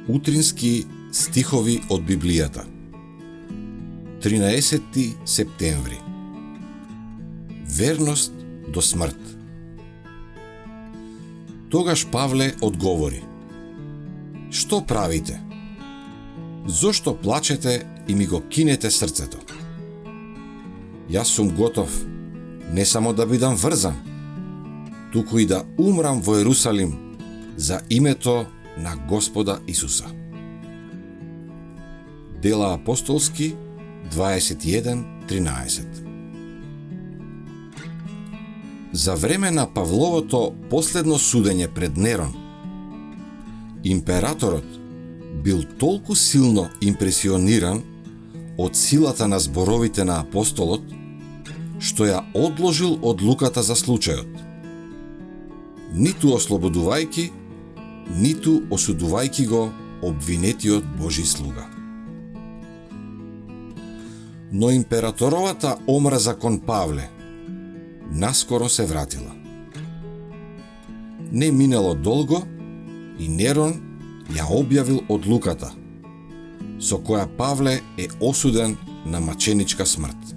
Утрински стихови од Библијата. 13 септември. Верност до смрт. Тогаш Павле одговори: Што правите? Зошто плачете и ми го кинете срцето? Јас сум готов не само да бидам врзан, туку и да умрам во Ерусалим за името на Господа Исуса. Дела апостолски 21:13. За време на Павловото последно судење пред Нерон, императорот бил толку силно импресиониран од силата на зборовите на апостолот, што ја одложил одлуката за случајот, ниту ослободувајќи, ниту осудувајќи го обвинетиот Божи слуга. Но императоровата омраза кон Павле наскоро се вратила. Не минало долго и Нерон ја објавил одлуката, со која Павле е осуден на маченичка смрт.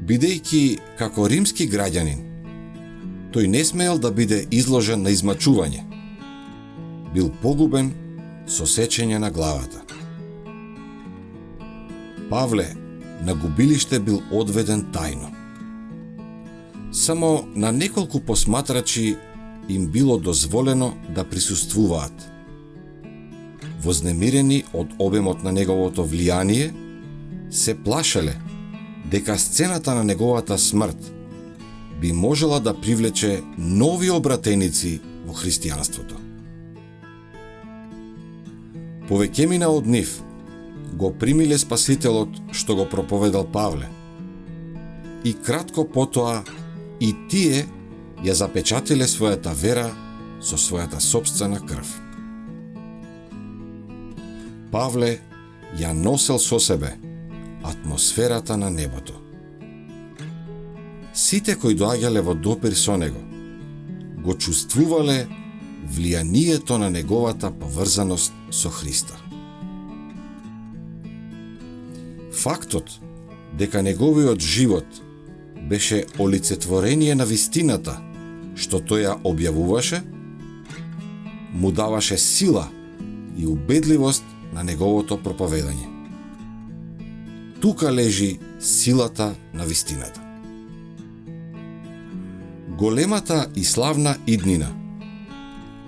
Бидејќи како римски граѓанин, тој не смеел да биде изложен на измачување. Бил погубен со сечење на главата. Павле на губилиште бил одведен тајно. Само на неколку посматрачи им било дозволено да присуствуваат. Вознемирени од обемот на неговото влијание, се плашеле дека сцената на неговата смрт би можела да привлече нови обратеници во христијанството. Повеќемина од нив го примиле Спасителот што го проповедал Павле. И кратко потоа и тие ја запечатиле својата вера со својата сопствена крв. Павле ја носел со себе атмосферата на небото. Сите кои доаѓале во допир со него го чувствувале влијанието на неговата поврзаност со Христа. Фактот дека неговиот живот беше олицетворение на вистината што тој ја објавуваше, му даваше сила и убедливост на неговото проповедање. Тука лежи силата на вистината. Големата и славна иднина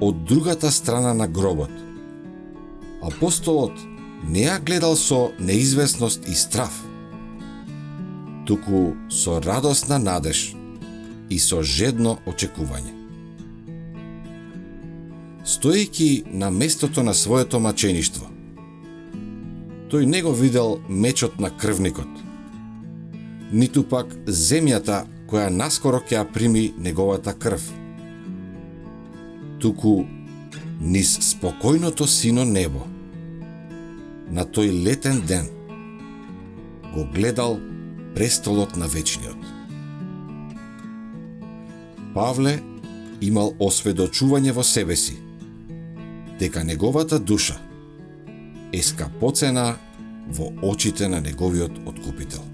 од другата страна на гробот. Апостолот не ја гледал со неизвестност и страф, туку со радосна надеж и со жедно очекување. Стоејќи на местото на своето мачеништво, тој не го видел мечот на крвникот, ниту пак земјата која наскоро ќе ја прими неговата крв, туку низ спокојното сино небо, на тој летен ден, го гледал престолот на вечниот. Павле имал осведочување во себе си дека неговата душа е скапоцена во очите на неговиот откупител.